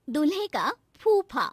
दूल्हे का फूफा।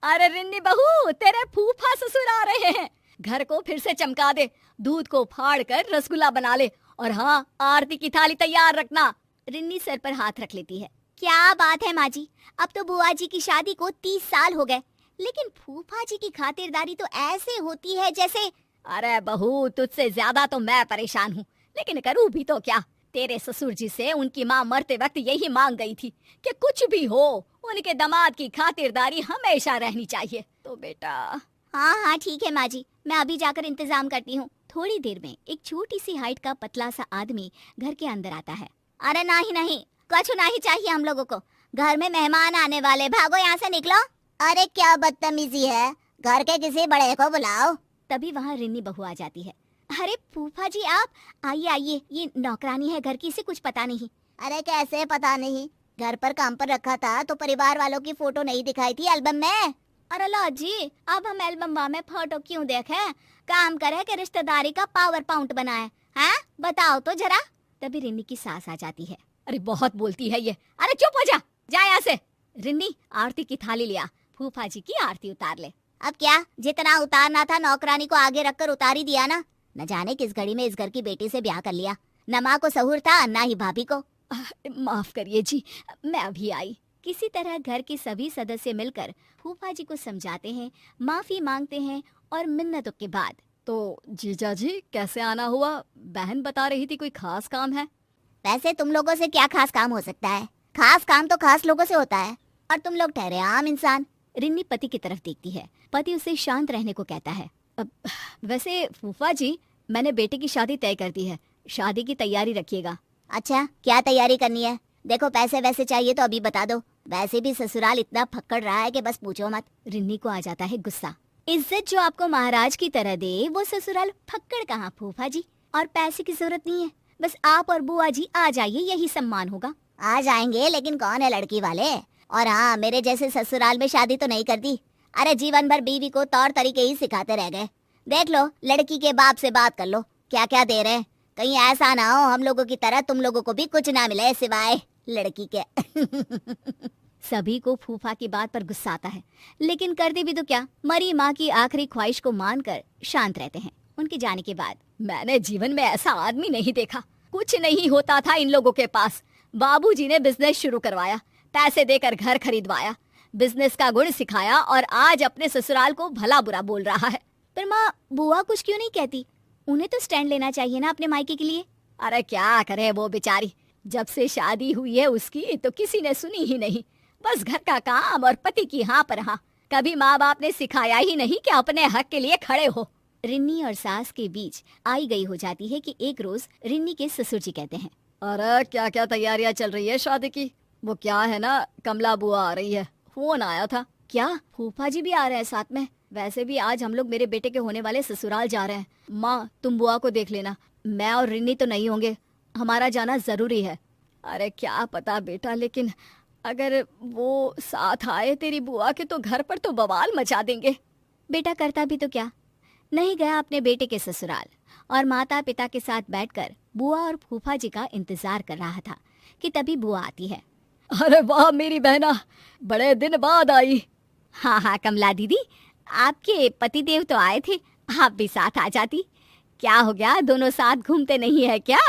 अरे रिन्नी बहू, तेरे फूफा ससुर आ रहे हैं। घर को फिर से चमका दे, दूध को फाड़ कर रसगुल्ला बना ले, और हाँ, आरती की थाली तैयार रखना। रिन्नी सर पर हाथ रख लेती है। क्या बात है माँ जी, अब तो बुआ जी की शादी को 30 साल हो गए, लेकिन फूफा जी की खातिरदारी तो ऐसे होती है जैसे। अरे बहू, तुझसे ज्यादा तो मैं परेशान हूँ, लेकिन करूँ भी तो क्या। तेरे ससुर जी से उनकी माँ मरते वक्त यही मांग गई थी कि कुछ भी हो, उनके दामाद की खातिरदारी हमेशा रहनी चाहिए। तो बेटा। हाँ हाँ ठीक है माँ जी, मैं अभी जाकर इंतजाम करती हूँ। थोड़ी देर में एक छोटी सी हाइट का पतला सा आदमी घर के अंदर आता है। अरे नहीं नहीं, कुछ नहीं चाहिए हम लोगों को, घर में मेहमान आने वाले, भागो यहाँ से निकलो। अरे क्या बदतमीजी है, घर के किसी बड़े को बुलाओ। तभी वहाँ रिन्नी बहू आ जाती है। अरे फूफा जी आप, आइए आइए, ये नौकरानी है घर की, इसे कुछ पता नहीं। अरे कैसे पता नहीं, घर पर काम पर रखा था तो परिवार वालों की फोटो नहीं दिखाई थी एल्बम में। अरे लो जी, अब हम एल्बम में फोटो क्यों देखे, काम करे कि रिश्तेदारी का पावर पॉइंट बनाए, हैं? बताओ तो जरा। तभी रिन्नी की सास आ जाती है। अरे बहुत बोलती है ये, अरे चुप हो जा यहाँ से। रिन्नी, आरती की थाली लिया, फूफा जी की आरती उतार ले। अब क्या, जितना उतारना था नौकरानी को आगे रखकर उतार ही दिया ना। न जाने किस घड़ी में इस घर की बेटी से ब्याह कर लिया, न माँ को सहूर था न ही भाभी को। माफ करिए जी, मैं अभी आई। किसी तरह घर के सभी सदस्य मिलकर फूफा जी को समझाते हैं, माफी मांगते हैं, और मिन्नतों के बाद। तो जीजा जी कैसे आना हुआ, बहन बता रही थी कोई खास काम है। वैसे तुम लोगों से क्या खास काम हो सकता है, खास काम तो खास लोगों से होता है, और तुम लोग ठहरे आम इंसान। रिन्नी पति की तरफ देखती है। पति उसे शांत रहने को कहता है। वैसे फूफा जी, मैंने बेटे की शादी तय कर दी है, शादी की तैयारी रखिएगा। अच्छा, क्या तैयारी करनी है? देखो पैसे वैसे चाहिए तो अभी बता दो, वैसे भी ससुराल इतना फक्कड़ रहा है कि बस पूछो मत। रिन्नी को आ जाता है गुस्सा। इज्जत जो आपको महाराज की तरह दे, वो ससुराल फक्कड़ कहाँ फूफा जी, और पैसे की जरूरत नहीं है, बस आप और बुआ जी आ जाइए, यही सम्मान होगा। आ जाएंगे, लेकिन कौन है लड़की वाले? और हाँ, मेरे जैसे ससुराल में शादी तो नहीं कर दी। अरे जीवन भर बीवी को तौर तरीके ही सिखाते रह गए। देख लो, लड़की के बाप से बात कर लो, क्या क्या दे रहे हैं। कहीं ऐसा ना हो हम लोगों की तरह तुम लोगों को भी कुछ ना मिले सिवाय लड़की के। सभी को फूफा की बात पर गुस्सा आता है, लेकिन करते भी तो क्या, मरी माँ की आखिरी ख्वाहिश को मानकर शांत रहते हैं। उनके जाने के बाद मैंने जीवन में ऐसा आदमी नहीं देखा, कुछ नहीं होता था इन लोगों के पास। बाबूजी ने बिजनेस शुरू करवाया, पैसे देकर घर खरीदवाया, बिजनेस का गुण सिखाया, और आज अपने ससुराल को भला बुरा बोल रहा है। पर माँ, बुआ कुछ क्यों नहीं कहती? उन्हें तो स्टैंड लेना चाहिए ना अपने मायके के लिए। अरे क्या करे वो बेचारी, जब से शादी हुई है उसकी तो किसी ने सुनी ही नहीं, बस घर का काम और पति की हाँ पर हाँ। कभी माँ बाप ने सिखाया ही नहीं कि अपने हक के लिए खड़े हो। रिन्नी और सास के बीच आई गई हो जाती है कि एक रोज रिन्नी के ससुर जी कहते हैं, अरे क्या क्या तैयारियां चल रही है शादी की, वो क्या है ना, कमला बुआ आ रही है, फोन आया था। क्या फूफा जी भी आ रहे हैं साथ में? वैसे भी आज हम लोग मेरे बेटे के होने वाले ससुराल जा रहे हैं। माँ तुम बुआ को देख लेना, मैं और रिन्नी तो नहीं होंगे, हमारा जाना जरूरी है। अरे क्या पता बेटा, लेकिन अगर वो साथ आए तेरी बुआ के तो घर पर तो बवाल मचा देंगे। बेटा करता भी तो क्या, नहीं गया अपने बेटे के ससुराल, और माता पिता के साथ बैठकर बुआ और फूफा जी का इंतजार कर रहा था कि तभी बुआ आती है। अरे वाह मेरी बहना, बड़े दिन बाद आई। हाँ हाँ कमला दीदी, आपके पतिदेव तो आए थे, आप भी साथ आ जाती। क्या हो गया, दोनों साथ घूमते नहीं है क्या?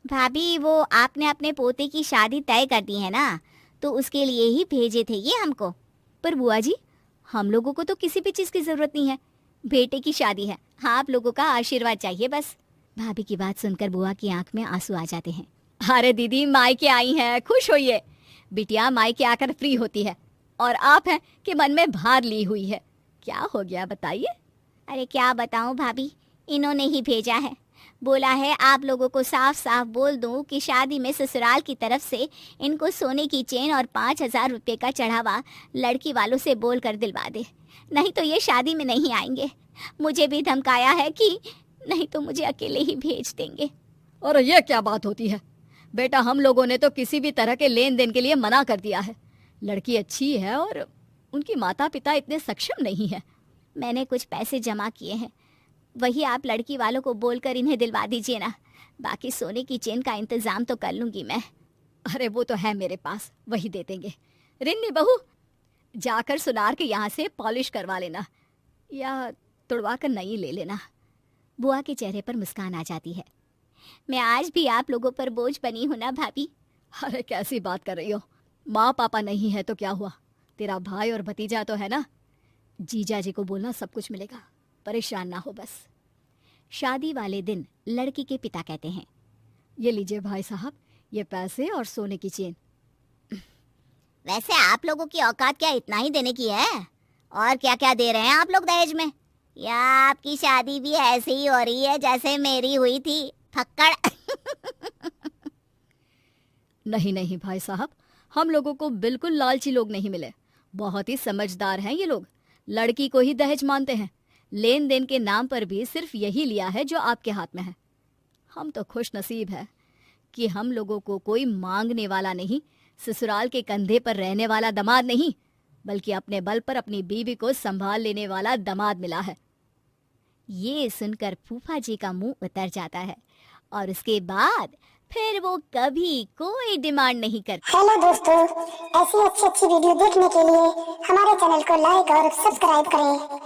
भाभी, वो आपने अपने पोते की शादी तय कर दी है ना, तो उसके लिए ही भेजे थे ये हमको। पर बुआ जी, हम लोगों को तो किसी भी चीज की जरूरत नहीं है, बेटे की शादी है, आप लोगों का आशीर्वाद चाहिए बस। भाभी की बात सुनकर बुआ की आंख में आंसू आ जाते हैं। अरे दीदी, मायके आई हैं, खुश होइए। बिटिया मायके आकर फ्री होती है, और आप हैं कि मन में भार ली हुई है। क्या हो गया बताइए? अरे क्या बताऊं भाभी, इन्होंने ही भेजा है, बोला है आप लोगों को साफ साफ बोल दूं कि शादी में ससुराल की तरफ से इनको सोने की चेन और 5,000 रुपये का चढ़ावा लड़की वालों से बोल कर दिलवा दे, नहीं तो ये शादी में नहीं आएंगे। मुझे भी धमकाया है कि नहीं तो मुझे अकेले ही भेज देंगे। और ये क्या बात होती है बेटा, हम लोगों ने तो किसी भी तरह के लेन देन के लिए मना कर दिया है। लड़की अच्छी है और उनकी माता पिता इतने सक्षम नहीं है। मैंने कुछ पैसे जमा किए हैं, वही आप लड़की वालों को बोलकर इन्हें दिलवा दीजिए ना, बाकी सोने की चेन का इंतजाम तो कर लूंगी मैं। अरे वो तो है मेरे पास, वही दे देंगे। रिन्नी बहू, जाकर सुनार के यहाँ से पॉलिश करवा लेना या तुड़वा कर नई ले लेना। बुआ के चेहरे पर मुस्कान आ जाती है। मैं आज भी आप लोगों पर बोझ बनी हूं ना भाभी। अरे कैसी बात कर रही हो, माँ पापा नहीं है तो क्या हुआ, तेरा भाई और भतीजा तो है ना। जीजा जी को बोलना सब कुछ मिलेगा, परेशान ना हो बस। शादी वाले दिन लड़की के पिता कहते हैं, ये लीजिए भाई साहब, ये पैसे और सोने की चेन। वैसे आप लोगों की औकात क्या इतना ही देने की है? और क्या क्या दे रहे हैं आप लोग दहेज में? या आपकी शादी भी ऐसे ही हो रही है जैसे मेरी हुई थी, फक्कड़? नहीं नहीं भाई साहब, हम लोगों को बिल्कुल लालची लोग नहीं मिले, बहुत ही समझदार हैं ये लोग। लड़की को ही दहेज मानते हैं, लेन देन के नाम पर भी सिर्फ यही लिया है जो आपके हाथ में है। हम तो खुश नसीब है कि हम लोगों को कोई मांगने वाला नहीं, ससुराल के कंधे पर रहने वाला दामाद नहीं, बल्कि अपने बल पर अपनी बीवी को संभाल लेने वाला दामाद मिला है। ये सुनकर फूफा जी का मुंह उतर जाता है और उसके बाद फिर वो कभी कोई डिमांड नहीं करते। हेलो दोस्तों, ऐसी अच्छी अच्छी वीडियो देखने के लिए हमारे चैनल को लाइक और सब्सक्राइब करें।